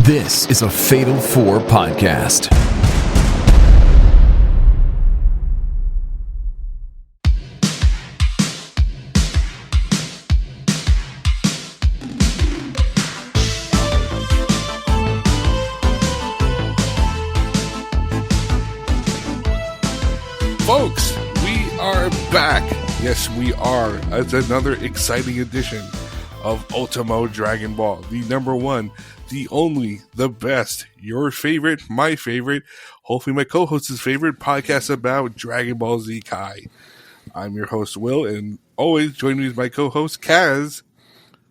This is a Fatal 4 podcast. Folks, we are back. Yes, we are. It's another exciting edition of Ultimo Dragon Ball. The number one, the only, the best, your favorite, my favorite, hopefully my co-host's favorite podcast about Dragon Ball Z Kai. I'm your host, Will, and always joining me is my co-host, Kaz.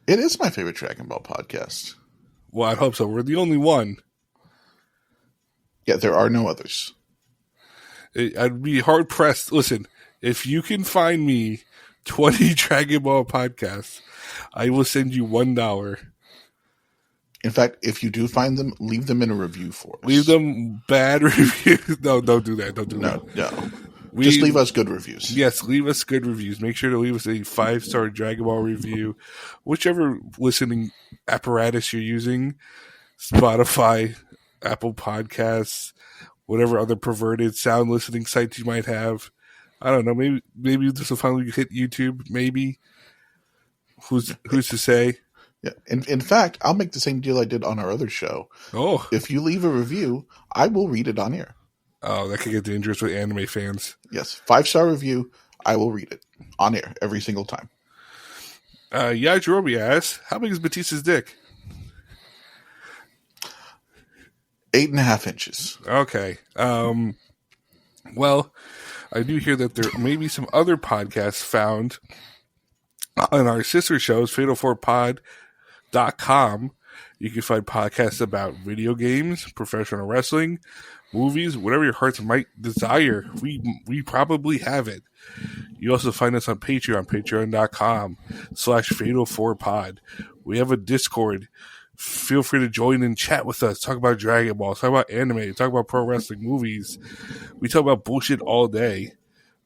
It is my favorite Dragon Ball podcast. Well, I hope so. We're the only one. Yeah, there are no others. I'd be hard-pressed. Listen, if you can find me 20 Dragon Ball podcasts, I will send you $1. In fact, if you do find them, leave them in a review for us. Leave them bad reviews. No, don't do that. Don't do that. No. Just leave us good reviews. Yes, leave us good reviews. Make sure to leave us a 5-star Dragon Ball review. Whichever listening apparatus you're using, Spotify, Apple Podcasts, whatever other perverted sound listening sites you might have. I don't know. Maybe this will finally hit YouTube. Maybe. Who's to say? Yeah. In fact, I'll make the same deal I did on our other show. Oh. If you leave a review, I will read it on air. Oh, that could get dangerous with anime fans. Yes. 5-star review, I will read it on air every single time. Yajirobe asks, how big is Batista's dick? 8.5 inches. Okay. Well, I do hear that there may be some other podcasts found on our sister shows, fatal4pod.com. You can find podcasts about video games, professional wrestling, movies, whatever your hearts might desire. We probably have it. You also find us on Patreon, patreon.com/fatal4pod. We have a Discord. Feel free to join and chat with us. Talk about Dragon Ball. Talk about anime. Talk about pro wrestling movies. We talk about bullshit all day.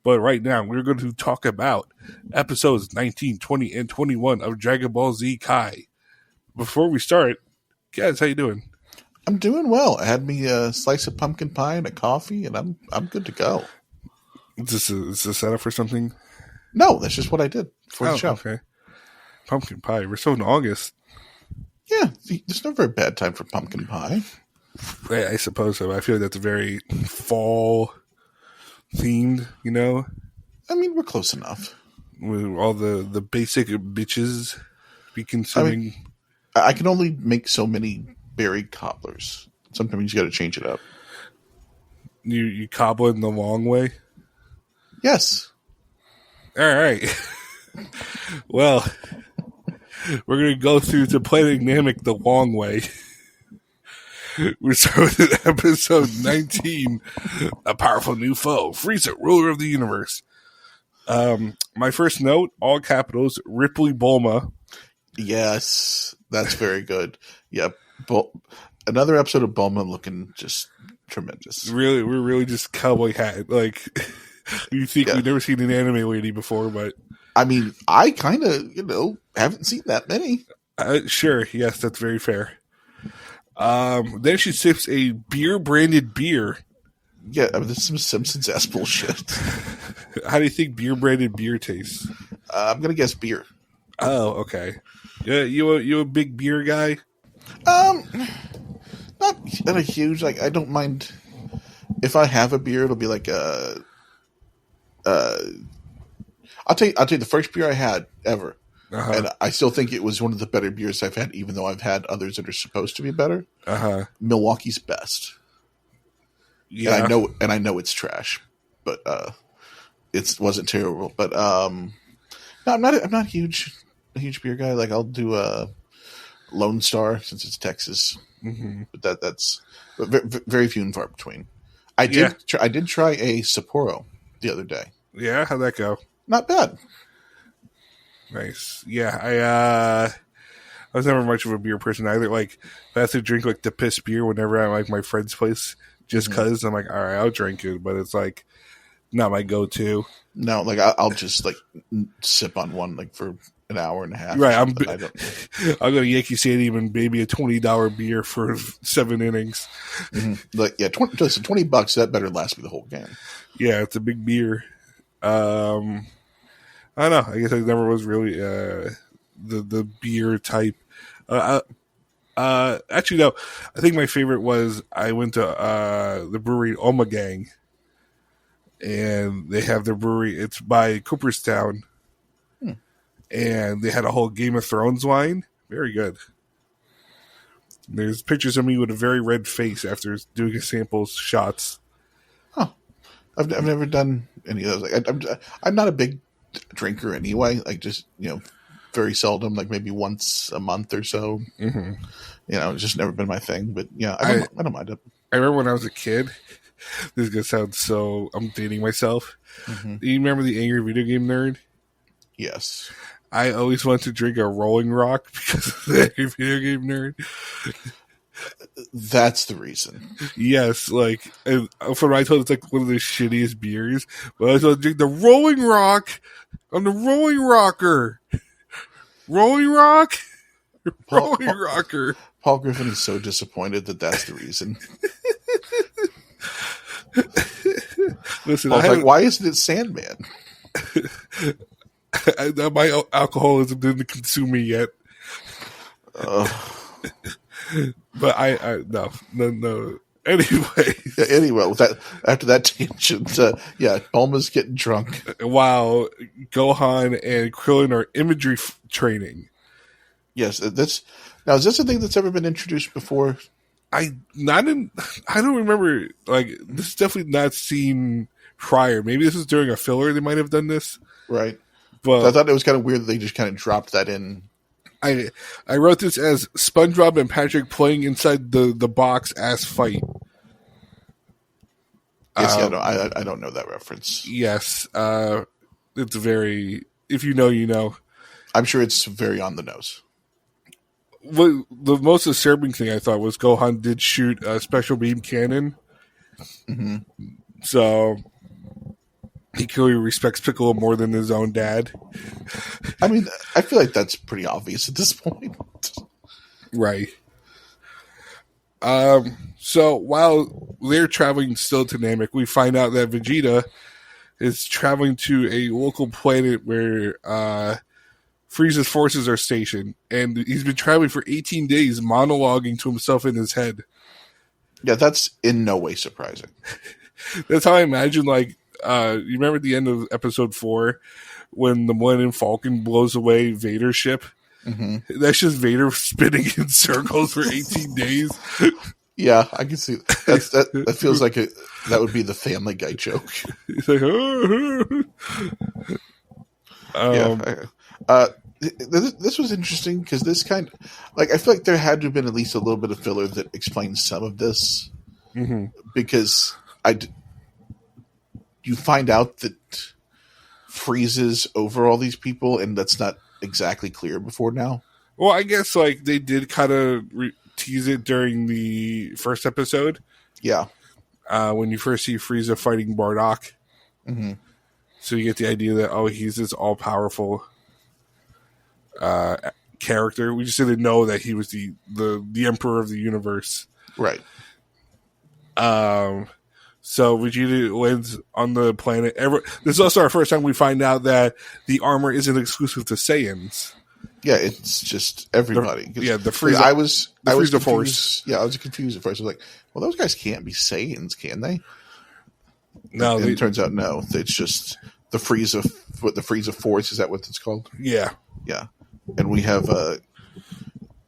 But right now, we're going to talk about episodes 19, 20, and 21 of Dragon Ball Z Kai. Before we start, guys, how you doing? I'm doing well. I had me a slice of pumpkin pie and a coffee, and I'm good to go. Is this a setup for something? No, that's just what I did for the show. Okay. Pumpkin pie. We're still in August. Yeah, there's never a bad time for pumpkin pie. I suppose so. I feel like that's very fall themed, you know? I mean, we're close enough. With all the basic bitches be consuming. I can only make so many berry cobblers. Sometimes you got to change it up. You cobble in the long way? Yes. All right. Well, we're going to go through to Planet Namek the long way. We start with episode 19, A Powerful New Foe, Frieza, Ruler of the Universe. My first note, all capitals, Ripley Bulma. Yes, that's very good. Yep. Another episode of Bulma looking just tremendous. Really, we're really just cowboy hat. Like, you think we've never seen an anime lady before, but... I mean, I kind of, haven't seen that many. Sure, yes, that's very fair. Then she sips a beer-branded beer. Yeah, I mean, this is some Simpsons-ass bullshit. How do you think beer-branded beer tastes? I'm going to guess beer. Oh, okay. Yeah, you a big beer guy? Not a huge, I don't mind. If I have a beer, it'll be like I'll tell you the first beer I had ever. Uh-huh. And I still think it was one of the better beers I've had, even though I've had others that are supposed to be better. Uh-huh. Milwaukee's Best. Yeah. And I know it's trash, but it wasn't terrible. But no, I'm not a huge beer guy. Like, I'll do a Lone Star since it's Texas. Mm-hmm. But that's very few and far between. I did try a Sapporo the other day. Yeah, how'd that go? Not bad. Nice. Yeah, I was never much of a beer person either. Like, I have to drink like the piss beer whenever I'm like my friend's place, just because I'm like, all right, I'll drink it. But it's like not my go-to. No, like I'll just like sip on one like for an hour and a half. Right, I'll go to Yankee Stadium and maybe a $20 beer for 7 innings. Mm-hmm. Like $20. That better last me the whole game. Yeah, it's a big beer. I don't know. I guess I never was really the beer type. Actually, no. I think my favorite was I went to the brewery Omegang, and they have their brewery. It's by Cooperstown, and they had a whole Game of Thrones wine. Very good. There's pictures of me with a very red face after doing a samples shots. Huh. I've never done any of those. Like, I'm not a big drinker anyway. Like just very seldom. Like maybe once a month or so. Mm-hmm. It's just never been my thing. But yeah, I don't mind it. I remember when I was a kid. This is gonna sound so. I'm dating myself. Mm-hmm. Do you remember the Angry Video Game Nerd? Yes. I always wanted to drink a Rolling Rock because of the Angry Video Game Nerd. That's the reason. Yes, like from what I told, it's like one of the shittiest beers. But I was going to drink the Rolling Rock. I'm the Rolling Rocker. Rolling Rock. Rolling Rocker. Paul Griffin is so disappointed that that's the reason. Listen, Paul's like, why isn't it Sandman? My alcoholism didn't consume me yet. But I no. Anyway, after that tangent, Bulma's getting drunk. Wow, Gohan and Krillin are imagery training. Yes, is this a thing that's ever been introduced before? I don't remember. Like, this is definitely not seen prior. Maybe this was during a filler. They might have done this, right? But I thought it was kind of weird that they just kind of dropped that in. I wrote this as SpongeBob and Patrick playing inside the box ass fight. Yes, I don't know that reference. Yes, it's very. If you know, you know. I'm sure it's very on the nose. What the most disturbing thing I thought was Gohan did shoot a special beam cannon, so he clearly respects Piccolo more than his own dad. I mean, I feel like that's pretty obvious at this point. Right. So while they're traveling still to Namek, we find out that Vegeta is traveling to a local planet where Frieza's forces are stationed, and he's been traveling for 18 days, monologuing to himself in his head. Yeah, that's in no way surprising. That's how I imagine, like, you remember at the end of episode 4 when the Millennium Falcon blows away Vader's ship? Mm-hmm. That's just Vader spinning in circles for 18 days. Yeah, I can see that feels like that would be the Family Guy joke. He's like, this was interesting because this kind of, like, I feel like there had to have been at least a little bit of filler that explains some of this, because you find out that Frieza's over all these people, and that's not exactly clear before now. Well, I guess like they did kind of tease it during the first episode. Yeah, when you first see Frieza fighting Bardock, so you get the idea that he's this all powerful character. We just didn't know that he was the emperor of the universe, right? So Vegeta lands on the planet. This is also our first time we find out that the armor isn't exclusive to Saiyans. Yeah, it's just everybody. The Frieza. I was Frieza confused. Force. Yeah, I was confused at first. I was like, well, those guys can't be Saiyans, can they? No, and it turns out no. It's just the Frieza. What the Frieza Force, is that what it's called? Yeah. Yeah. And we have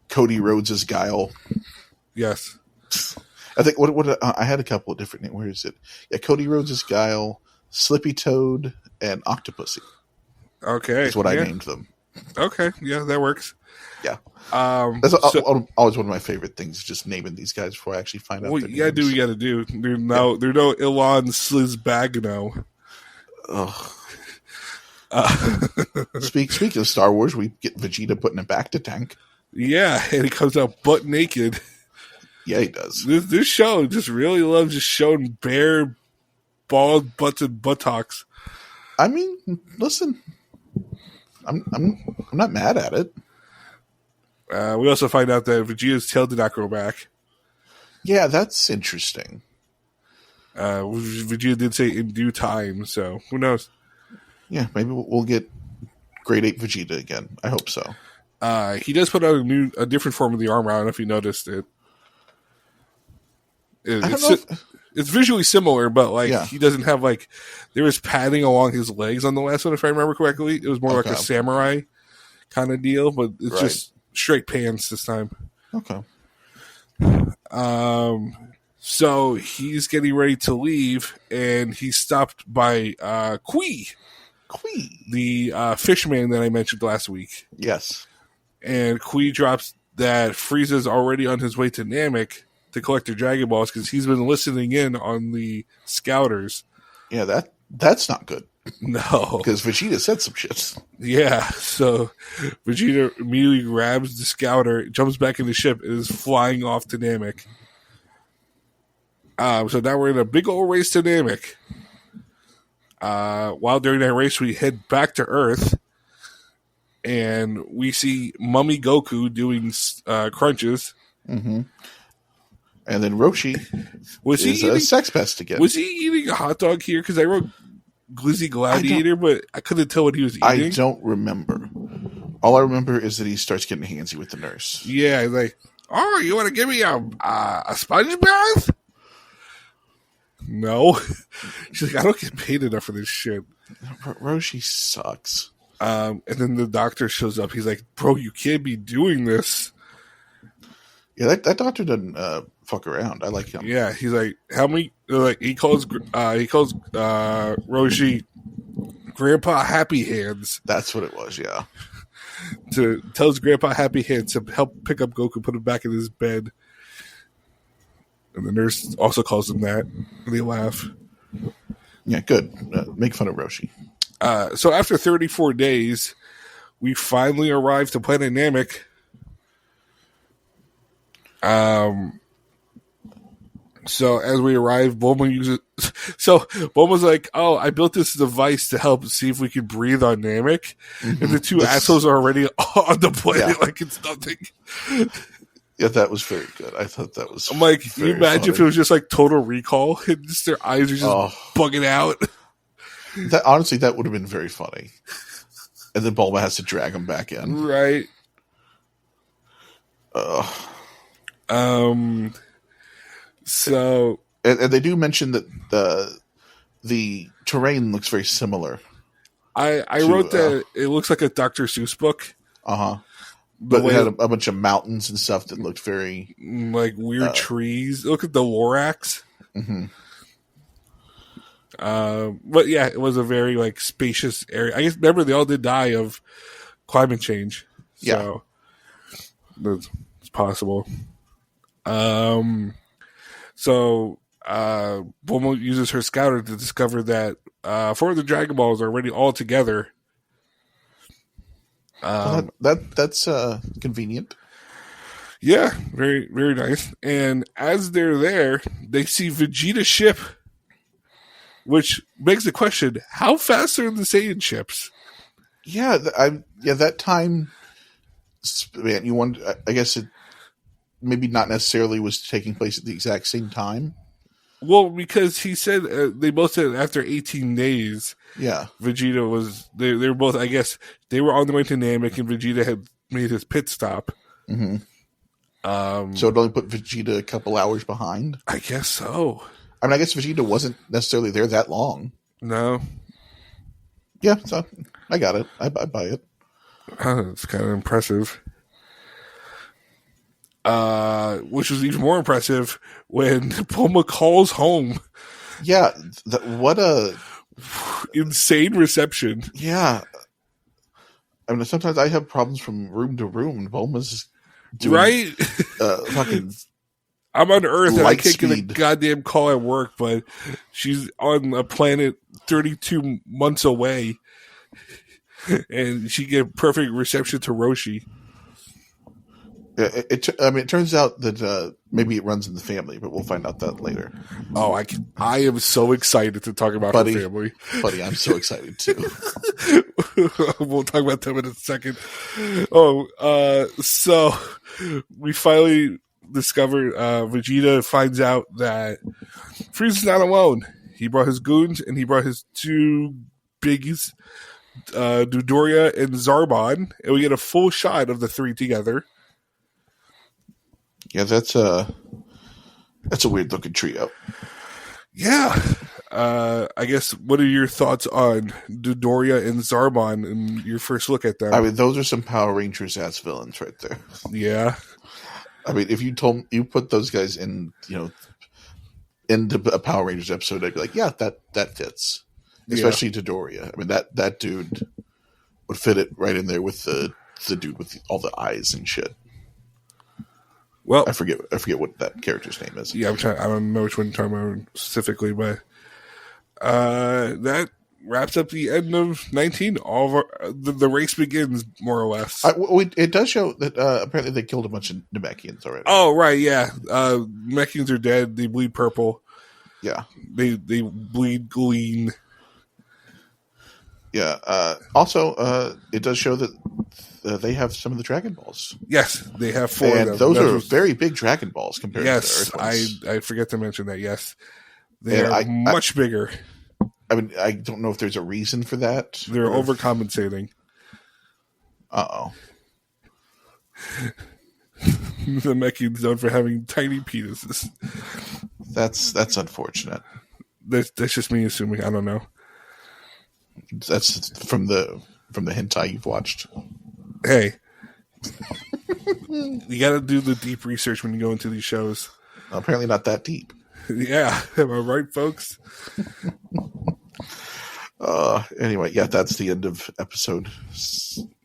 Cody Rhodes' Guile. Yes. I think what I had a couple of different names. Where is it? Yeah, Cody Rhodes' Guile, Slippy Toad, and Octopussy. Okay. That's what I named them. Okay. Yeah, that works. Yeah. That's always one of my favorite things, just naming these guys before I actually find out. Well, you gotta do what you gotta do. There's no Elon Slizbagno. Speaking of Star Wars, we get Vegeta putting it back to tank. Yeah, and he comes out butt naked. Yeah, he does. This show just really loves just showing bare bald butts and buttocks. I mean, listen, I'm not mad at it. We also find out that Vegeta's tail did not grow back. Yeah, that's interesting. Vegeta did say in due time, so who knows? Yeah, maybe we'll get Grade 8 Vegeta again. I hope so. He does put out a different form of the armor. I don't know if you noticed it. It's visually similar, but he doesn't have there was padding along his legs on the last one, if I remember correctly. It was more like a samurai kind of deal, but it's just straight pants this time. Okay. So he's getting ready to leave, and he's stopped by Kui, the fishman that I mentioned last week. Yes. And Kui drops that Frieza's already on his way to Namek to collect their Dragon Balls because he's been listening in on the scouters. Yeah, that's not good. No. Because Vegeta said some shit. Yeah, so Vegeta immediately grabs the scouter, jumps back in the ship, and is flying off to Namek. So now we're in a big old race to Namek. While during that race, we head back to Earth, and we see Mummy Goku doing crunches. Mm-hmm. And then Roshi is a sex pest again. Was he eating a hot dog here? Because I wrote Glizzy Gladiator, but I couldn't tell what he was eating. I don't remember. All I remember is that he starts getting handsy with the nurse. Yeah, like, oh, you want to give me a sponge bath? No. She's like, I don't get paid enough for this shit. Roshi sucks. And then the doctor shows up. He's like, bro, you can't be doing this. Yeah, that doctor doesn't fuck around. I like him. Yeah, he's like, how many? Like he calls Roshi Grandpa Happy Hands. That's what it was. Yeah. Tells Grandpa Happy Hands to help pick up Goku, put him back in his bed. And the nurse also calls him that. And they laugh. Yeah, good. Make fun of Roshi. So after 34 days, we finally arrive to planet Namek. So as we arrive, Bulma uses. So Bulma's like, "Oh, I built this device to help see if we can breathe on Namek," and the two assholes are already on the planet like it's nothing. Yeah, that was very good. I thought that was. I'm like, can you imagine if it was just like Total Recall and just their eyes are just bugging out? Honestly, that would have been very funny. And then Bulma has to drag them back in, right? So, and they do mention that the terrain looks very similar. I wrote that it looks like a Dr. Seuss book. But they had a bunch of mountains and stuff that looked very like weird trees. Look at the Lorax. Mm-hmm. But yeah, it was a very like spacious area. I guess remember they all did die of climate change. So it's possible. So Bulma uses her scouter to discover that 4 of the Dragon Balls are already all together. That's convenient. Yeah, very, very nice. And as they're there, they see Vegeta's ship, which begs the question: how fast are the Saiyan ships? Yeah, that time span. You wonder. I guess it maybe not necessarily was taking place at the exact same time. Well, because he said they both said after 18 days. Yeah, Vegeta was. They were both. I guess they were on the way to Namek, and Vegeta had made his pit stop. Mm-hmm. So it only put Vegeta a couple hours behind. I guess so. I mean, I guess Vegeta wasn't necessarily there that long. No. Yeah, so I got it. I buy it. It's kind of impressive. Which was even more impressive when Bulma calls home. Yeah, what a insane reception. Yeah. I mean, sometimes I have problems from room to room, and Bulma's doing, right? Fucking I'm on Earth and I can't speed. get a goddamn call at work, but she's on a planet 32 months away, and she get perfect reception to Roshi. It turns out that maybe it runs in the family, but we'll find out that later. Oh, I am so excited to talk about her family. Buddy, I'm so excited too. We'll talk about them in a second. So we finally discover Vegeta finds out that Frieza's not alone. He brought his goons and he brought his two biggies, Dodoria and Zarbon, and we get a full shot of the three together. Yeah, that's a weird looking trio. Yeah. I guess, what are your thoughts on Dodoria and Zarbon and your first look at them? I mean, those are some Power Rangers ass villains right there. Yeah. I mean, if you put those guys in, into a Power Rangers episode, I'd be like, yeah, that fits. Especially Dodoria. I mean, that dude would fit it right in there with the dude with all the eyes and shit. Well, I forget what that character's name is. Yeah, I don't know which one you're talking about specifically, but that wraps up the end of 19. All of the race begins, more or less. It does show that apparently they killed a bunch of Namekians already. Oh, right, yeah. Namekians are dead. They bleed purple. Yeah. They bleed green. Yeah. Also, it does show that they have some of the Dragon Balls. Yes, they have 4 of them. Those are very big Dragon Balls compared to the Earth ones. I forget to mention that, yes. They are much bigger. I mean, I don't know if there's a reason for that. They're overcompensating. Uh-oh. The Namekians known for having tiny penises. That's unfortunate. That's just me assuming. I don't know. That's from the hentai you've watched. Hey, you got to do the deep research when you go into these shows. Apparently not that deep. Yeah, am I right, folks? Anyway, yeah, that's the end of episode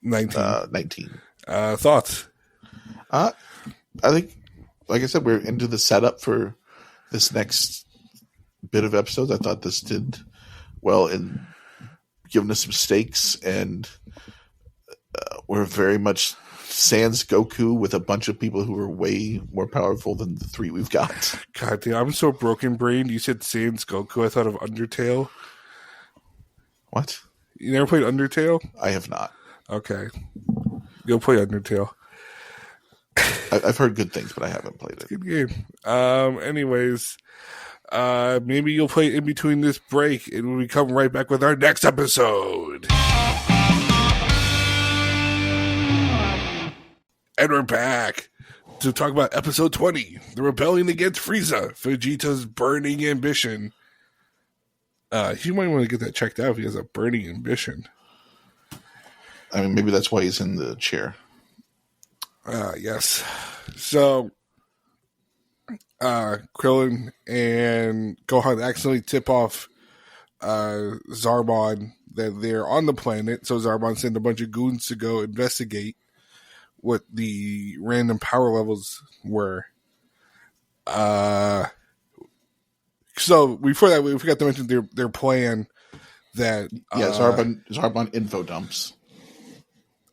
19. Thoughts? I think, like I said, we're into the setup for this next bit of episodes. I thought this did well in giving us some stakes, and we're very much sans Goku with a bunch of people who are way more powerful than the 3 we've got. God damn, I'm so broken brained. You said sans Goku. I thought of Undertale. What? You never played Undertale? I have not. Okay. Go play Undertale. I've heard good things, but I haven't played it. Good game. Anyways, maybe you'll play in between this break, and we'll come right back with our next episode. And we're back to talk about episode 20, The Rebellion Against Frieza, Vegeta's Burning Ambition. You might want to get that checked out if he has a burning ambition. I mean, maybe that's why he's in the chair. Yes. So, Krillin and Gohan accidentally tip off Zarbon that they're on the planet. So Zarbon sent a bunch of goons to go investigate what the random power levels were. So before that, we forgot to mention their plan. That Zarbon info dumps.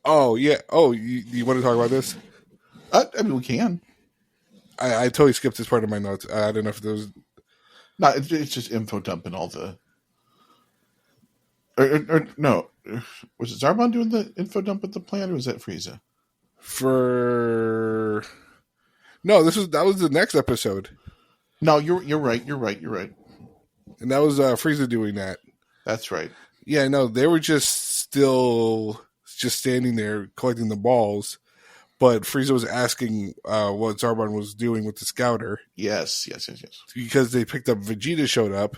Oh yeah. Oh, you want to talk about this? I mean, we can. I totally skipped this part of my notes. I don't know if there was. No, it's just info dumping all the. Or no, was it Zarbon doing the info dump with the plan, or was that Frieza? No, that was the next episode. No, you're right. And that was Frieza doing that. That's right. Yeah, no, they were just standing there collecting the balls, but Frieza was asking what Zarbon was doing with the scouter. Yes. Because they picked up Vegeta showed up,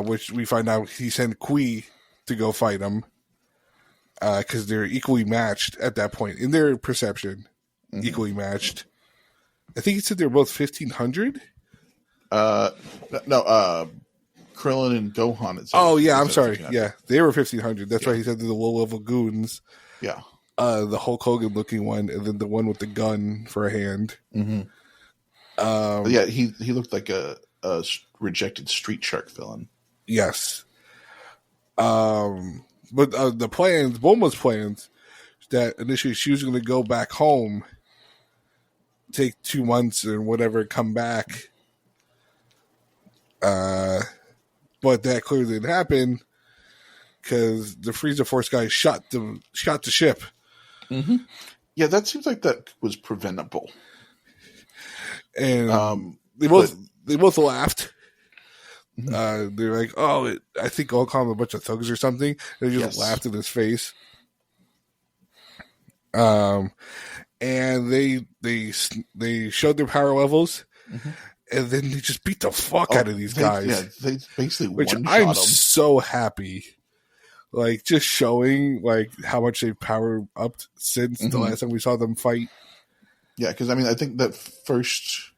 which we find out he sent Kui to go fight him, because they're equally matched at that point in their perception. Mm-hmm. Equally matched. I think he said they're both 1,500. No. Krillin and Gohan. Oh yeah, I'm sorry. Yeah, they were 1,500. That's why he said they're the low-level goons. Yeah. The Hulk Hogan looking one, and then the one with the gun for a hand. Mm-hmm. Yeah, he looked like a rejected Street Shark villain. Yes. But the plans, Bulma's plans, that initially she was going to go back home take 2 months or whatever, come back. But that clearly didn't happen because the Frieza Force guy shot the ship. Mm-hmm. Yeah, that seems like that was preventable. And they both laughed. They're like, "Oh, I think I'll call him a bunch of thugs or something." And they just laughed in his face. And they showed their power levels, and then they just beat the fuck out of these guys. Yeah, they basically which one-shot I'm them. so happy. Like, just showing like how much they've powered up since the last time we saw them fight. Yeah, because I mean, I think that first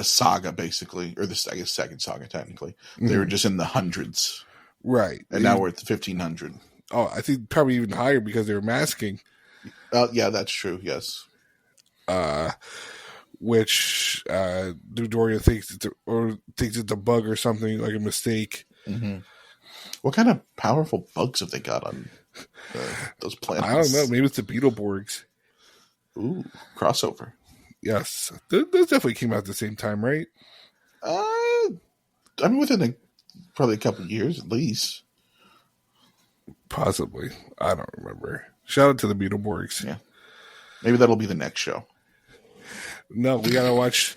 saga, basically, or this, I guess, second saga, technically, they were just in the hundreds, right? And now we're at the 1500. Oh, I think probably even higher because they were masking. Yeah, that's true. Yes. Which Dodoria thinks it's a bug or something, like a mistake. What kind of powerful bugs have they got on those planets? I don't know. Maybe it's the Beetleborgs. Ooh, crossover. Yes, those definitely came out at the same time, right? I mean, within probably a couple of years at least. Possibly. I don't remember. Shout out to the Beetleborgs. Yeah. Maybe that'll be the next show. No, we gotta watch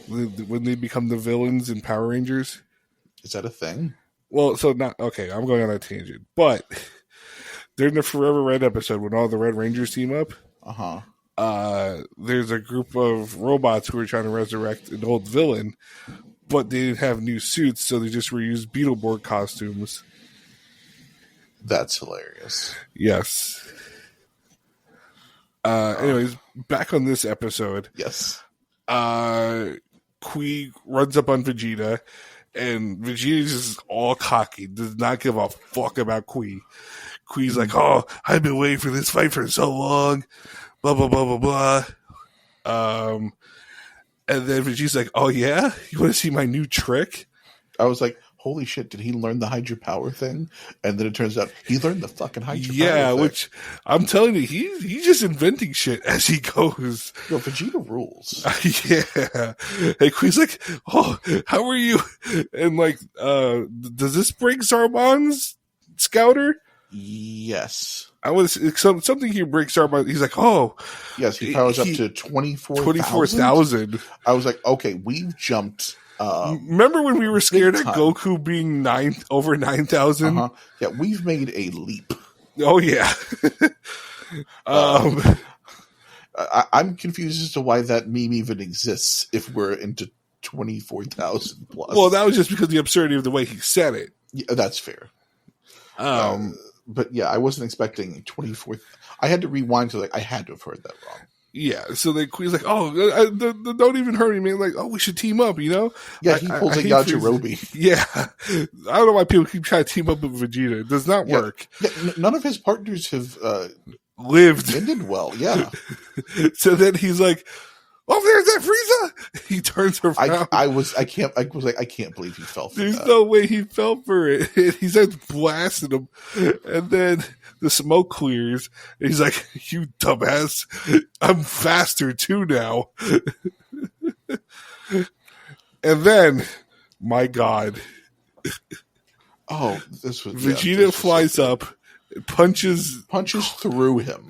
when they become the villains in Power Rangers. Is that a thing? Well, so not okay. I'm going on a tangent, but during the Forever Red episode, when all the Red Rangers team up, there's a group of robots who are trying to resurrect an old villain, but they didn't have new suits, so they just reused Beetleborg costumes. That's hilarious. Yes. Anyways, back on this episode. Yes. Kui runs up on Vegeta, and Vegeta's just all cocky, does not give a fuck about Kui. Kui's like, "Oh, I've been waiting for this fight for so long," blah blah blah blah blah. And then Vegeta's like, "Oh yeah, you want to see my new trick?" I was like, holy shit, did he learn the Hydra Power thing? And then it turns out he learned the fucking Hydra Power thing. Yeah, which I'm telling you, he's just inventing shit as he goes. Yo, Vegeta rules. Yeah. And Queen's like, "Oh, how are you?" And like, does this break Zarbon's scouter? Yes. I was something he breaks Zarbon. He's like, "Oh." Yes, he powers up to 24,000. 24,000. I was like, okay, we've jumped. Remember when we were scared at Goku being over 9,000? Yeah, we've made a leap. Oh yeah. I'm confused as to why that meme even exists if we're into 24,000 plus. Well, that was just because of the absurdity of the way he said it. Yeah, that's fair. But yeah, I wasn't expecting 24. I had to rewind to I had to have heard that wrong. Yeah, so then Queen's like, "Oh, don't even hurt me, man. Like, oh, we should team up, you know?" Yeah, he pulls a Yajirobe. Yeah. I don't know why people keep trying to team up with Vegeta. It does not work. Yeah, none of his partners have lived. Ended well, yeah. So then he's like, "Oh, there's that Frieza!" He turns around. I can't believe he fell for There's that. no way he fell for it. He starts blasting him. And then the smoke clears. And he's like, "You dumbass. I'm faster too now." And then, my God. Oh, this was... Vegeta flies up, punches through him,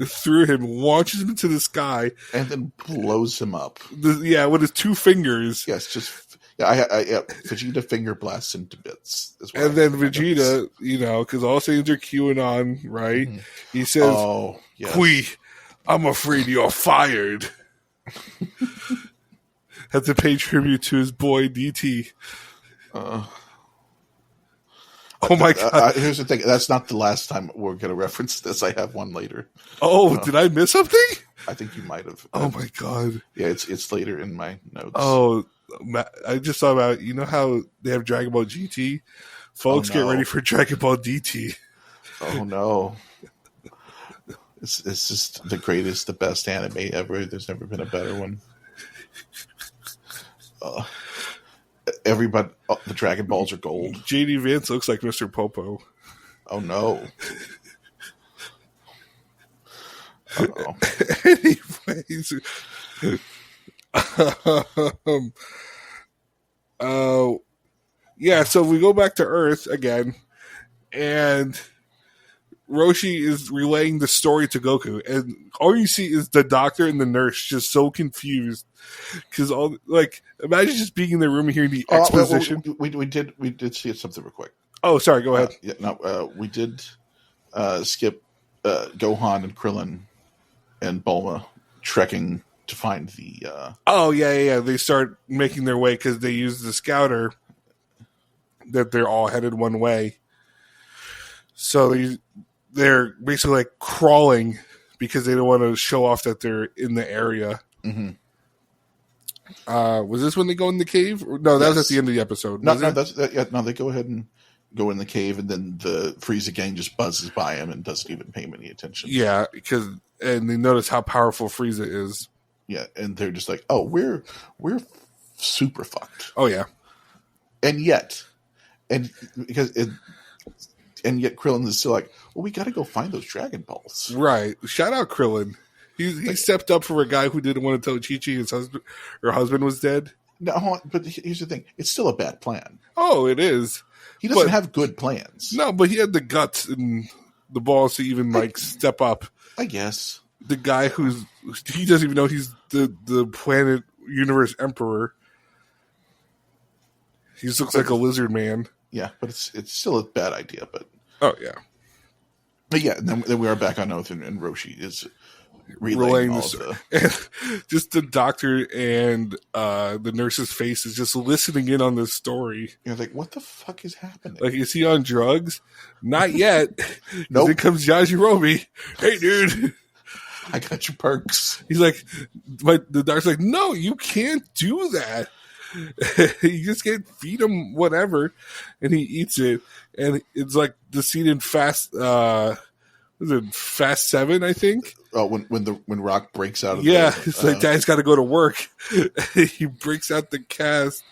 launches him into the sky, and then blows him up. With his 2 fingers. Yes, just Vegeta finger blasts him to bits. And then Vegeta, because all Saiyans are QAnon, right? Mm-hmm. He says, "Oh, yes. Kui, I'm afraid you're fired." Had to pay tribute to his boy DT. Oh my God! Here's the thing. That's not the last time we're going to reference this. I have one later. Oh, did I miss something? I think you might have. Oh my God! Yeah, it's later in my notes. Oh, I just thought about, how they have Dragon Ball GT? Folks, get ready for Dragon Ball DT. Oh no! It's just the greatest, the best anime ever. There's never been a better one. Everybody, the Dragon Balls are gold. JD Vance looks like Mr. Popo. Oh no! um, yeah, so we go back to Earth again, and Roshi is relaying the story to Goku, and all you see is the doctor and the nurse just so confused because imagine just being in the room and hearing the exposition. We did see something real quick. Oh, sorry, go ahead. We did skip Gohan and Krillin and Bulma trekking to find the. Yeah. They start making their way because they use the scouter that they're all headed one way. So they're basically like crawling because they don't want to show off that they're in the area. Mm-hmm. Was this when they go in the cave? No, that was at the end of the episode. No, they go ahead and go in the cave, and then the Frieza gang just buzzes by him and doesn't even pay him any attention. Yeah, and they notice how powerful Frieza is. Yeah, and they're just like, "Oh, we're super fucked." Oh yeah, and yet Krillin is still like, "Well, we got to go find those Dragon Balls." Right. Shout out Krillin. He stepped up for a guy who didn't want to tell Chi-Chi her husband was dead. No, but here's the thing: it's still a bad plan. Oh, it is. He doesn't have good plans. No, but he had the guts and the balls to even step up. I guess the guy he doesn't even know he's the planet universe emperor. He just looks like a lizard man. Yeah, but it's still a bad idea. But oh yeah, but yeah. And then we are back on Earth, and Roshi is relaying all just the doctor and the nurse's face is just listening in on this story. You're like, what the fuck is happening? Like, is he on drugs? Not yet. Nope. Then comes Yajirobe. Hey, dude. I got your perks. He's like, the doctor's like, no, you can't do that. You just can't feed him whatever. And he eats it. And it's like the scene in Fast 7, I think? Oh, when Rock breaks out of it's like Dad's got to go to work. He breaks out the cast,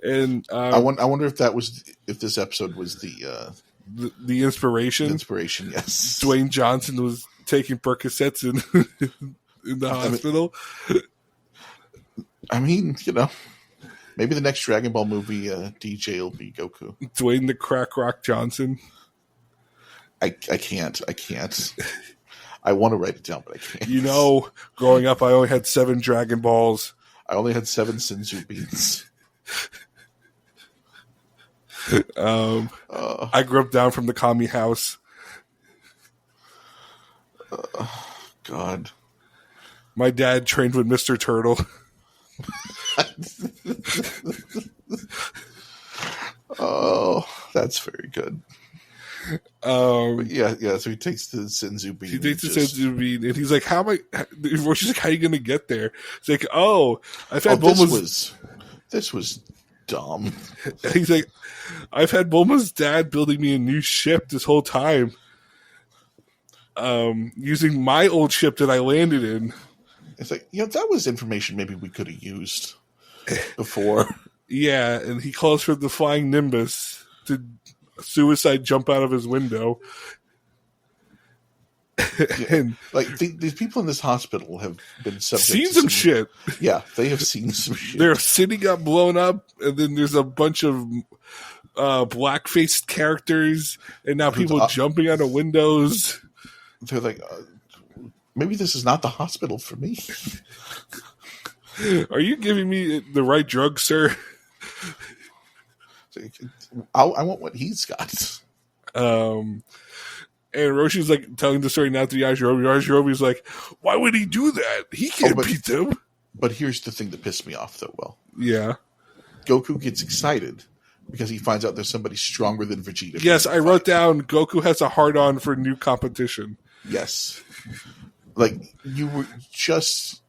and I wonder if this episode was the inspiration. The inspiration, yes. Dwayne Johnson was taking Percocets in the hospital. I mean, maybe the next Dragon Ball movie DJ will be Goku. Dwayne the Crack Rock Johnson. I can't. I want to write it down, but I can't. Growing up, I only had 7 Dragon Balls. I only had 7 Senzu beans. I grew up down from the commie house. God. My dad trained with Mr. Turtle. Oh, that's very good. So he takes the Senzu bean. Senzu bean, and he's like, "How am I?" She's like, "How are you going to get there?" It's like, "Oh, I've had Bulma's." This was dumb. He's like, "I've had Bulma's dad building me a new ship this whole time, using my old ship that I landed in." It's like, that was information maybe we could have used before. Yeah, and he calls for the flying Nimbus to suicide jump out of his window. And these people in this hospital have been seen some shit. Yeah, they have seen some shit. Their city got blown up, and then there's a bunch of black-faced characters, and now people jumping out of windows. They're like, maybe this is not the hospital for me. Are you giving me the right drug, sir? I want what he's got. And Roshi's like telling the story now to Yajirobe. Yajirobe's like, why would he do that? He can't beat them. But here's the thing that pissed me off, though. Well, yeah. Goku gets excited because he finds out there's somebody stronger than Vegeta. Yes, I wrote down Goku has a hard-on for new competition. Yes. Like, you were just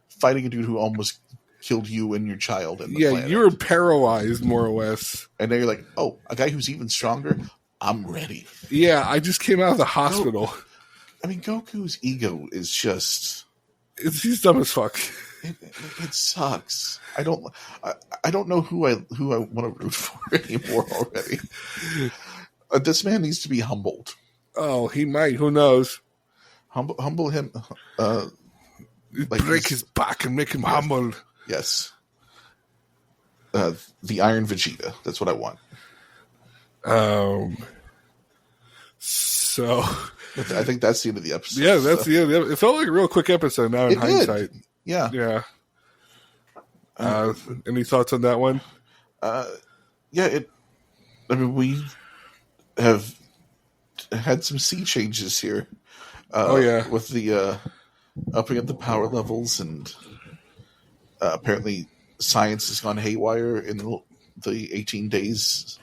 fighting a dude who almost killed you and your child and the planet. You were paralyzed, more or less. And then you're like, oh, a guy who's even stronger? I'm ready. Yeah, I just came out of the hospital. Goku's ego is just... He's dumb as fuck. It sucks. I don't know who I want to root for anymore already. This man needs to be humbled. Oh, he might. Who knows? Humble him. Like break his back and make him humble. Yes. The Iron Vegeta. That's what I want. So I think that's the end of the episode. yeah, that's the end. It felt like a real quick episode now in hindsight. Yeah. Yeah. Any thoughts on that one? Yeah, I mean, we have had some sea changes here. With the upping of the power levels, and apparently science has gone haywire in the 18 days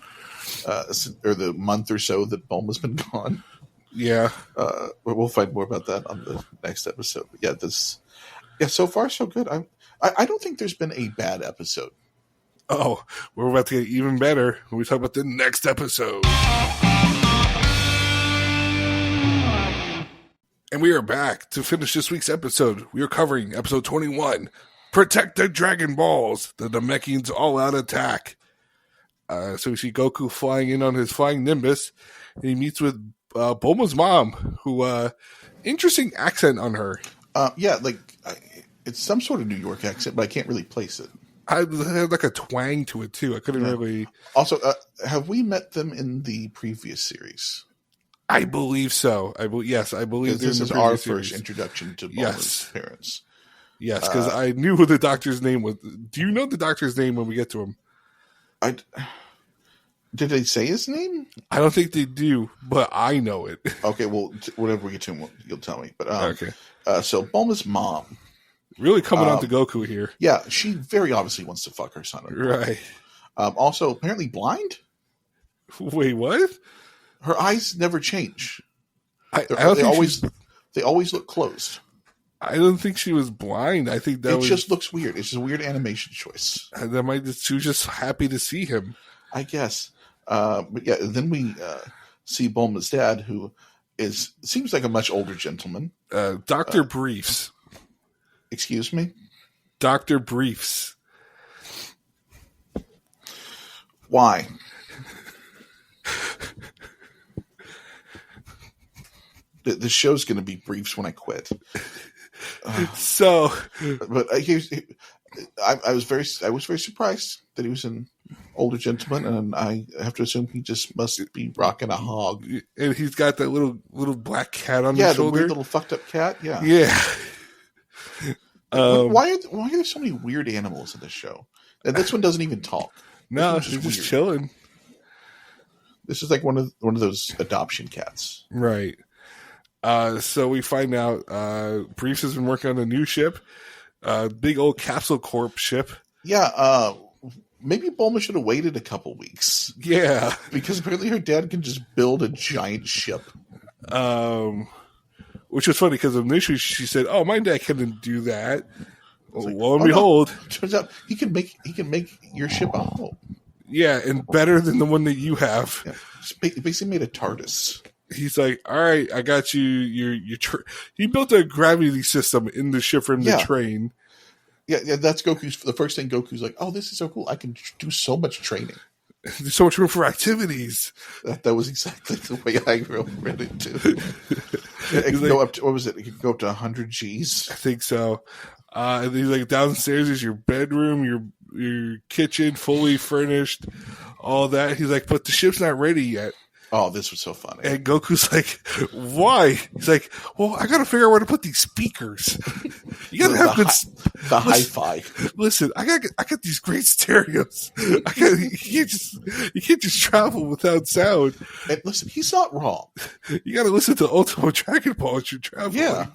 or the month or so that Bulma's been gone. Yeah. We'll find more about that on the next episode. But yeah, so far so good. I don't think there's been a bad episode. Oh, we're about to get even better when we talk about the next episode. And we are back to finish this week's episode. We are covering episode 21, Protect the Dragon Balls, the Namekians all-out attack. So we see Goku flying in on his flying Nimbus, and he meets with Bulma's mom, who, interesting accent on her. It's some sort of New York accent, but I can't really place it. I had like a twang to it, too. I couldn't really... Also, have we met them in the previous series? I believe so. Yes, I believe this is our first introduction to Bulma's parents. Yes, because I knew who the doctor's name was. Do you know the doctor's name when we get to him? Did they say his name? I don't think they do, but I know it. Okay, well, whenever we get to him, you'll tell me. But okay. So Bulma's mom, really coming on to Goku here. Yeah, she very obviously wants to fuck her son. Right. Also, apparently blind. Wait, what? Her eyes never change. They always look closed. I don't think she was blind. I think that just looks weird. It's just a weird animation choice. She was just happy to see him, I guess. But yeah, then we see Bulma's dad, who seems like a much older gentleman. Dr. Briefs. Excuse me? Dr. Briefs. Why? The show's going to be briefs when I quit. But I was very surprised that he was an older gentleman, and I have to assume he just must be rocking a hog. And he's got that little black cat on his shoulder. Yeah, the weird little fucked up cat. Yeah, yeah. Why are there so many weird animals in this show? And this one doesn't even talk. No, he's just chilling. This is like one of those adoption cats, right? So we find out Briefs has been working on a new ship, big old Capsule Corp ship. Yeah, maybe Bulma should have waited a couple weeks. Yeah, because apparently her dad can just build a giant ship. Which was funny because initially she said, "Oh, my dad couldn't do that." Lo and behold, turns out he can make your ship a home. Yeah, and better than the one that you have. Yeah. He basically made a TARDIS. He's like, all right, I got you. He built a gravity system in the ship for him to train. Yeah, that's Goku's. The first thing Goku's like, oh, this is so cool. I can do so much training. There's so much room for activities. That was exactly the way I read it too. It could go up to, what was it? It could go up to 100 Gs. I think so. And he's like, downstairs is your bedroom, your kitchen, fully furnished, all that. He's like, but the ship's not ready yet. Oh, this was so funny. And Goku's like, why? He's like, well, I got to figure out where to put these speakers. You got to have good... The hi-fi. Listen, I got these great stereos. You can't just travel without sound. And listen, he's not wrong. You got to listen to Ultimo Dragon Ball as you're traveling. Yeah.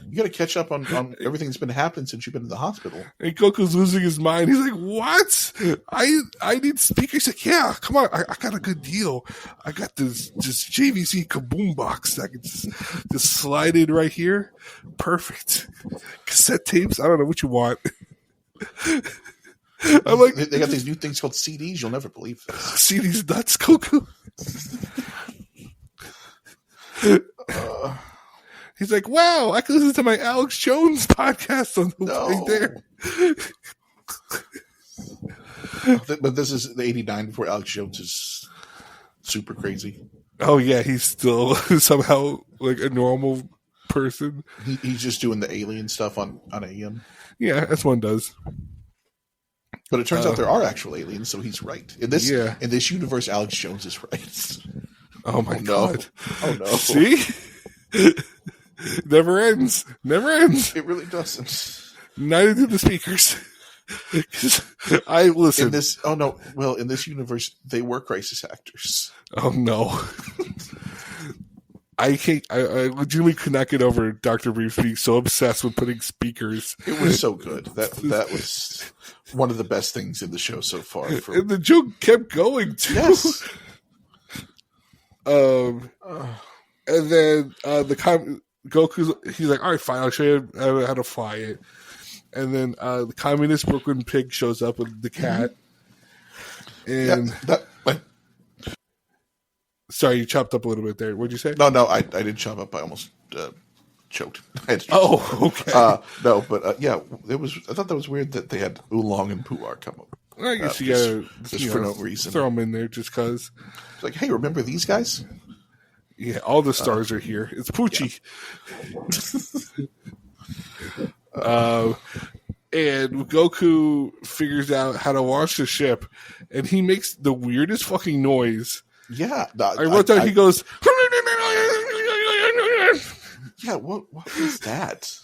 You got to catch up on everything that's been happening since you've been in the hospital. And Goku's losing his mind. He's like, what? I need speakers. He's like, yeah, come on. I got a good deal. I got this JVC kaboom box that I can just slide in right here. Perfect. Cassette tapes. I don't know what you want. I'm like, they got these new things called CDs. You'll never believe this. CDs nuts, Goku. He's like, wow, I can listen to my Alex Jones podcast on the way there. But this is the 89 before Alex Jones is super crazy. Oh, yeah, he's still somehow like a normal person. He's just doing the alien stuff on AM. Yeah, as one does. But it turns out there are actual aliens, so he's right. In this Yeah. in this universe, Alex Jones is right. Oh my God. Oh no. See? Never ends. Never ends. It really doesn't. Neither do the speakers. I listen. In this universe, they were crisis actors. Oh no. I legitimately could not get over Dr. Reeves being so obsessed with putting speakers. It was so good. That was one of the best things in the show so far. And the joke kept going too. Yes. And then Goku's he's like, all right, fine, I'll show you how to fly it. And then the communist Brooklyn Pig shows up with the cat. And sorry, you chopped up a little bit there. What'd you say? No, I didn't chop up. I almost choked. Okay. No, but yeah, I thought that was weird that they had Oolong and Puar come up. I guess you gotta just for no reason throw them in there just because. It's like, hey, remember these guys? Yeah, all the stars are here. It's Poochie. Yeah. And Goku figures out how to launch the ship, and he makes the weirdest fucking noise. Yeah, I wrote down. He goes. Yeah, what is that?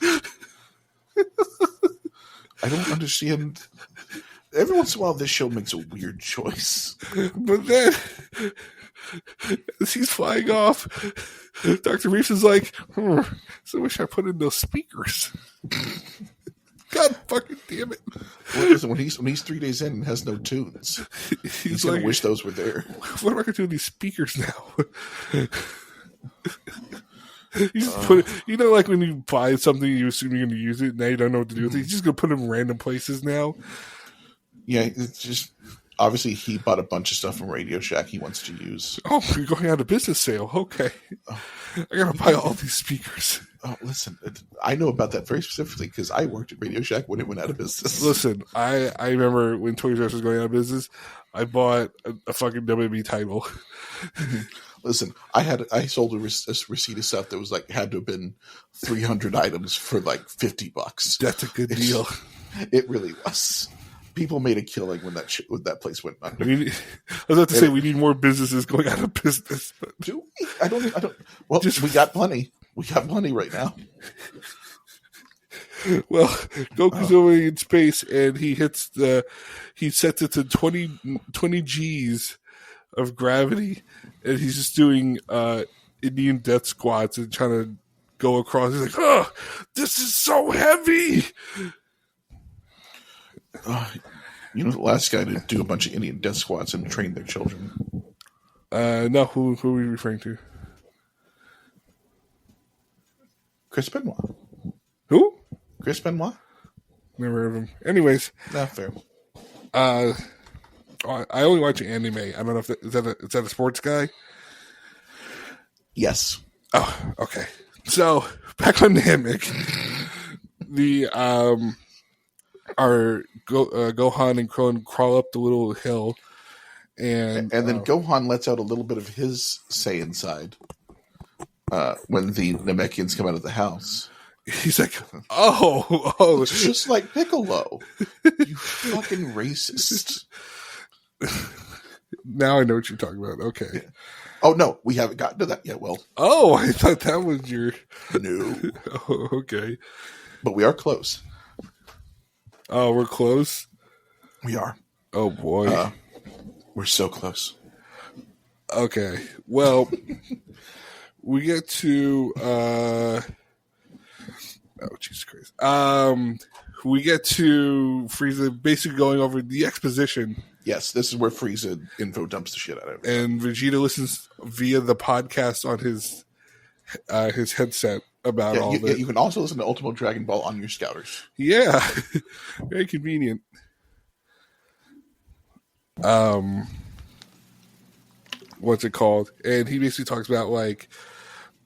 I don't understand. Every once in a while, this show makes a weird choice. But then, as he's flying off, Dr. Reeves is like, so I wish I put in those speakers. God fucking damn it. Well, listen, when he's 3 days in and has no tunes, he's going to wish those were there. What am I going to do with these speakers now? You just put it, like when you buy something, you assume you're going to use it, now you don't know what to do with it. You're just going to put them in random places now. Yeah, it's just obviously he bought a bunch of stuff from Radio Shack he wants to use. Oh, you're going out of business sale. Okay. I got to buy all these speakers. Oh, listen, I know about that very specifically because I worked at Radio Shack when it went out of business. Listen, I remember when Toys R Us was going out of business, I bought a fucking WWE title. Listen, I sold a receipt of stuff that was had to have been 300 items for $50. That's a good deal. It really was. People made a killing when that place went under. I was about to say we need more businesses going out of business. But do we? I don't. Well, we got plenty. We got plenty right now. Well, Goku's over in space and he sets it to 20 G's of gravity, and he's just doing Indian death squats and trying to go across. He's like, "Oh, this is so heavy." The last guy to do a bunch of Indian death squats and train their children. No, who are we referring to? Chris Benoit. Who? Chris Benoit? Never heard of him. Anyways. Not fair. I only watch anime. I don't know if is that a sports guy? Yes. Oh, okay. So back on Namek, our Gohan and Krillin crawl up the little hill, and then Gohan lets out a little bit of his Saiyan side when the Namekians come out of the house. He's like, "Oh, it's just like Piccolo, you fucking racist." Now I know what you're talking about. Okay. Yeah. Oh no, we haven't gotten to that yet. Well, I thought that was your no. Oh, okay, but we are close. Oh, we're close. We are. Oh boy, we're so close. Okay, well, we get to. Oh, Jesus Christ. We get to Frieza basically going over the exposition. Yes, this is where Frieza info dumps the shit out of it. And Vegeta listens via the podcast on his headset about all of it. You can also listen to Ultimo Dragon Ball on your scouters. Yeah. Very convenient. What's it called? And he basically talks about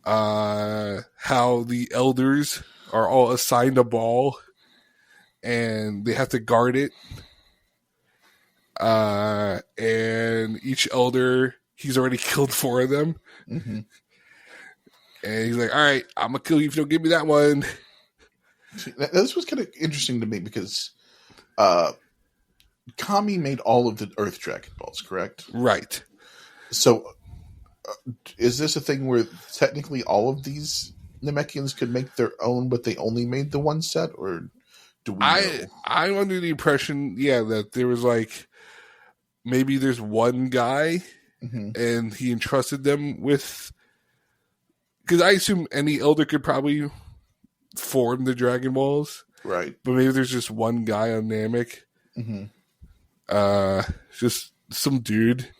how the elders are all assigned a ball and they have to guard it. And each elder, he's already killed 4 of them. Mm-hmm. And he's like, all right, I'm going to kill you if you don't give me that one. See, this was kind of interesting to me because Kami made all of the Earth Dragon Balls, correct? Right. So is this a thing where technically all of these Namekians could make their own, but they only made the one set? Or do we know? I'm under the impression, that there was like, maybe there's one guy and he entrusted them with, because I assume any elder could probably form the Dragon Balls. Right. But maybe there's just one guy on Namek. Just some dude.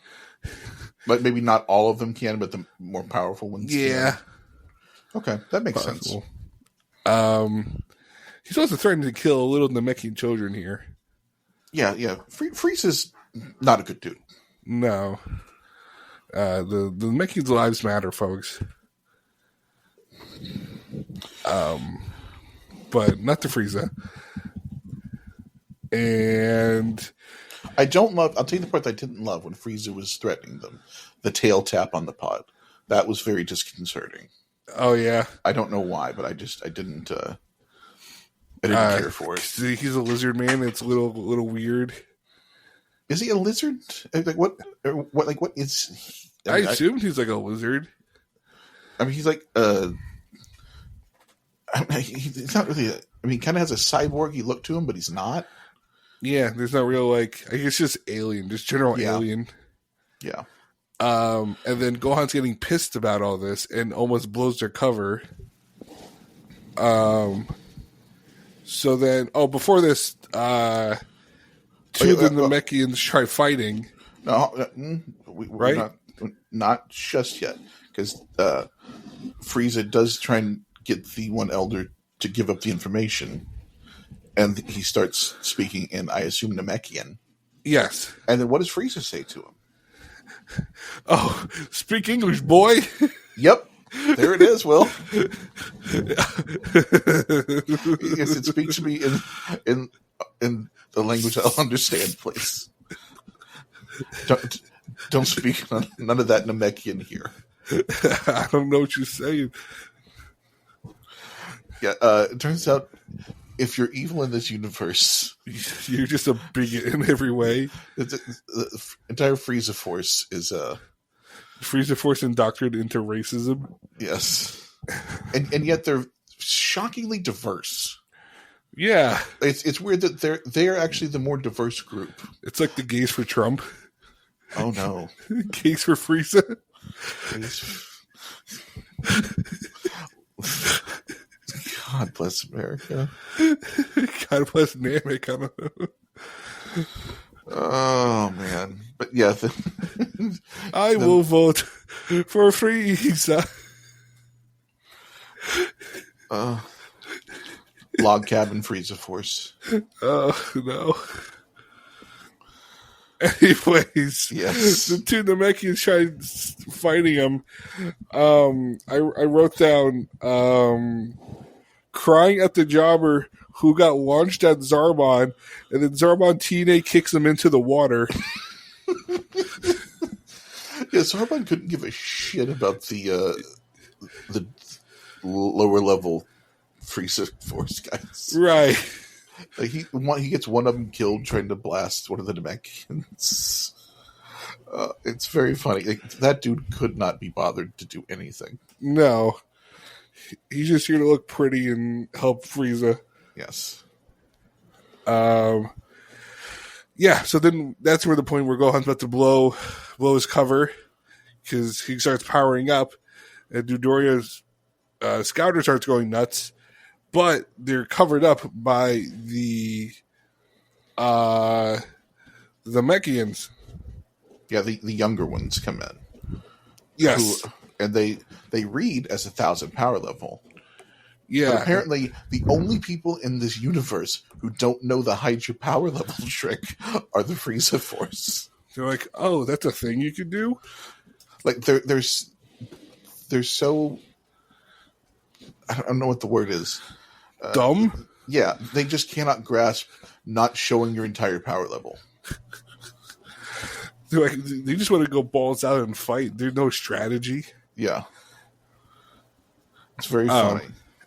But maybe not all of them can, but the more powerful ones can. Okay, that makes sense. He's also threatening to kill little Namekian children here. Yeah. Frieza's not a good dude. No. The Namekians' lives matter, folks. But not to Frieza. And I'll tell you the part that I didn't love when Frieza was threatening them. The tail tap on the pod. That was very disconcerting. Oh, yeah. I don't know why, but I didn't care for it. He's a lizard man. It's a little weird. Is he a lizard? What is he? I assumed he's like a lizard. I mean, he's like he's not really he kind of has a cyborgy look to him, but he's not. Yeah, there's not real, like, I guess just alien, just general alien. Yeah. And then Gohan's getting pissed about all this and almost blows their cover. So then, before this, two of the Namekians try fighting. No, we're not just yet, because Frieza does try and get the one elder to give up the information. And he starts speaking in, I assume, Namekian. Yes. And then what does Frieza say to him? Oh, speak English, boy. Yep. There it is, Will. Yes, it speaks to me in the language I'll understand, please. Don't speak none of that Namekian here. I don't know what you're saying. Yeah, it turns out if you're evil in this universe, you're just a bigot in every way. The entire Frieza Force is Frieza Force indoctrinated into racism. Yes, and yet they're shockingly diverse. Yeah, it's weird that they're actually the more diverse group. It's like the gays for Trump. Oh no, gays for Frieza. God bless America. God bless Namek. I don't know. Oh man, but yeah, I will vote for Frieza. Log cabin Frieza Force. Oh no. Anyways, yes, the two Namekians tried fighting him. I wrote down crying at the jobber who got launched at Zarbon, and then Zarbon TNA kicks him into the water. Yeah, Zarbon couldn't give a shit about the lower level Frieza Force guys. Right. Like he gets one of them killed trying to blast one of the Namekians. It's very funny. Like, that dude could not be bothered to do anything. No. He's just here to look pretty and help Frieza. Yes. Yeah, so then that's where the point where Gohan's about to blow his cover because he starts powering up, and Doodoria's scouter starts going nuts, but they're covered up by the Namekians. Yeah, the younger ones come in. Yes. And they read as 1,000 power level. Yeah. But apparently, the only people in this universe who don't know the hide your power level trick are the Frieza Force. They're like, oh, that's a thing you could do? Like, they're so... I don't know what the word is. Dumb? Yeah, they just cannot grasp not showing your entire power level. They're like, they just want to go balls out and fight. There's no strategy. Yeah. It's very funny.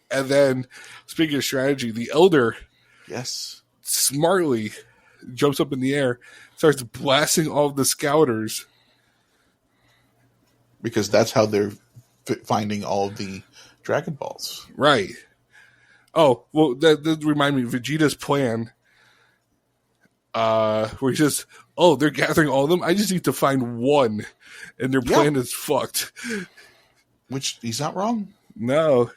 And then, speaking of strategy, the Elder Yes. smartly jumps up in the air, starts blasting all of the Scouters. Because that's how they're finding all the Dragon Balls. Right. Oh, well, that remind me of Vegeta's plan. Where he says, they're gathering all of them? I just need to find one. And their plan is fucked. Which, he's not wrong. No.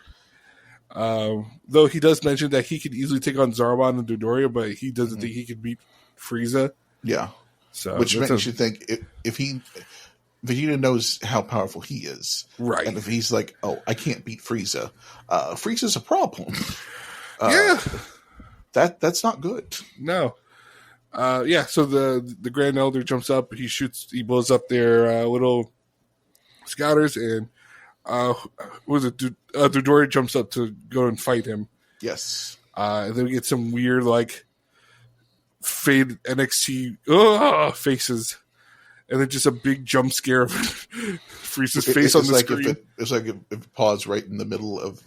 Though he does mention that he could easily take on Zarbon and Dodoria, but he doesn't think he could beat Frieza. Yeah. So which makes you think if Vegeta knows how powerful he is. Right. And if he's like, I can't beat Frieza. Frieza's a problem. That's not good. No. So the Grand Elder jumps up, he blows up their little Scouters, and Dodoria jumps up to go and fight him. Yes. And then we get some weird, fade NXT faces. And then just a big jump scare of Frieza's face on the screen. It's like if it paused right in the middle of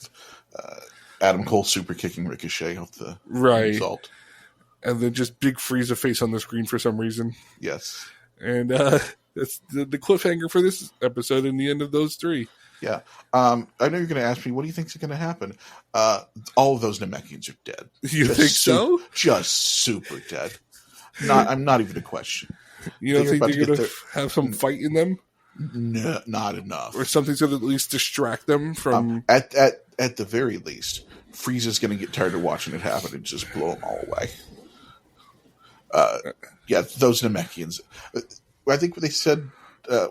Adam Cole super kicking Ricochet off the result. And then just big Frieza face on the screen for some reason. Yes. And that's the cliffhanger for this episode and the end of those three. Yeah. I know you're going to ask me, what do you think is going to happen? All of those Namekians are dead. You think so? Just super dead. I'm not even a question. You don't think they're going to have some fight in them? No, not enough. Or something's going to at least distract them from... At the very least, Frieza's going to get tired of watching it happen and just blow them all away. Those Namekians. I think they said a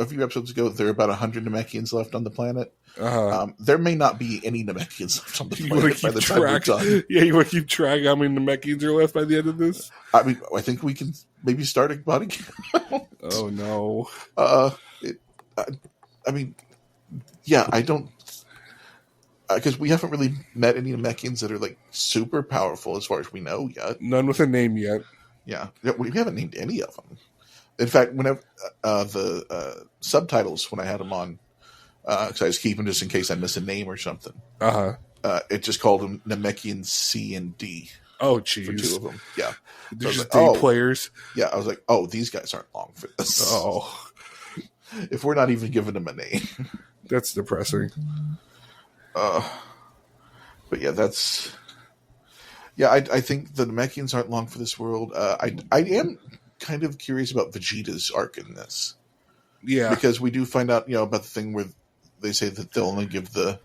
few episodes ago there are about 100 Namekians left on the planet. There may not be any Namekians left on the planet by the time we're done. Yeah, you want to keep track how many Namekians are left by the end of this? I mean, I think we can maybe start a body count. Oh, no. I don't... Because we haven't really met any Namekians that are, super powerful as far as we know yet. None with a name yet. Yeah. We haven't named any of them. In fact, whenever the subtitles, when I had them on, because I was keeping just in case I miss a name or something, it just called them Namekian C and D. Oh, jeez. For two of them. Yeah. They're just D players. Yeah, I was like, these guys aren't long for this. Oh. If we're not even giving them a name. That's depressing. But yeah, that's... Yeah, I think the Namekians aren't long for this world. I am kind of curious about Vegeta's arc in this. Yeah. Because we do find out, about the thing where they say that they'll only give the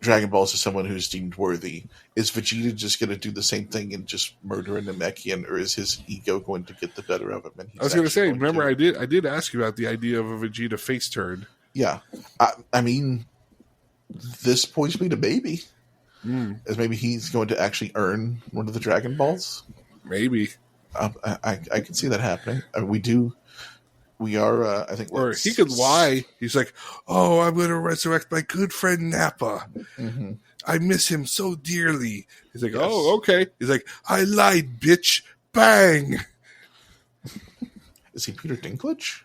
Dragon Balls to someone who's deemed worthy. Is Vegeta just going to do the same thing and just murder a Namekian, or is his ego going to get the better of him? And I was going to say, remember, I did ask you about the idea of a Vegeta face turn. Yeah. I mean, this points me to maybe. As maybe he's going to actually earn one of the Dragon Balls. Maybe. I can see that happening. I mean, we are, I think... Or he could lie. He's like, I'm going to resurrect my good friend Nappa. Mm-hmm. I miss him so dearly. He's like, yes. Okay. He's like, I lied, bitch. Bang. Is he Peter Dinklage?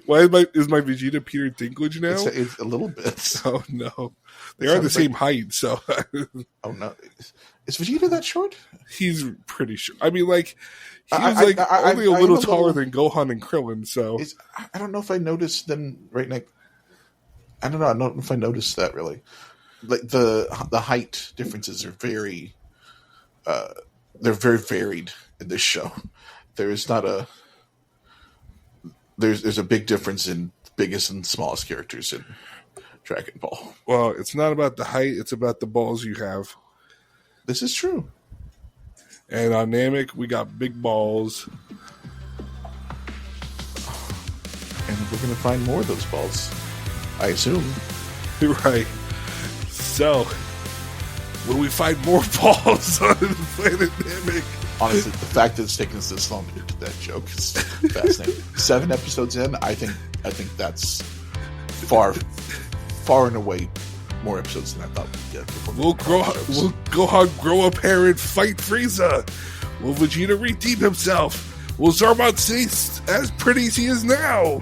Why is my Vegeta Peter Dinklage now? It's a little bit. Oh, no. They are the same height, so... Oh, no. Is Vegeta that short? He's pretty short. I mean, he's only a little taller than Gohan and Krillin, so... I don't know if I noticed them right now. I don't know. I don't know if I noticed that, really. The height differences are very... they're very varied in this show. There is not a... There's a big difference in biggest and smallest characters in Dragon Ball. Well, it's not about the height, it's about the balls you have. This is true. And on Namek, we got big balls. And we're going to find more of those balls, I assume. Right. So, will we find more balls on the planet Namek? Honestly, the fact that it's taken us this long to get to that joke is fascinating. 7 episodes in, I think that's far and away more episodes than I thought we'd get. Will Gohan grow up hair and fight Frieza? Will Vegeta redeem himself? Will Zarbon stay as pretty as he is now?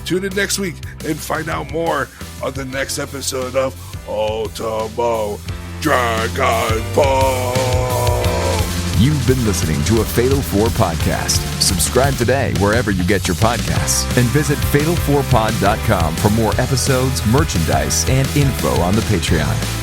Tune in next week and find out more on the next episode of Ultimo Dragon Ball. You've been listening to a Fatal 4 podcast. Subscribe today wherever you get your podcasts and visit fatal4pod.com for more episodes, merchandise, and info on the Patreon.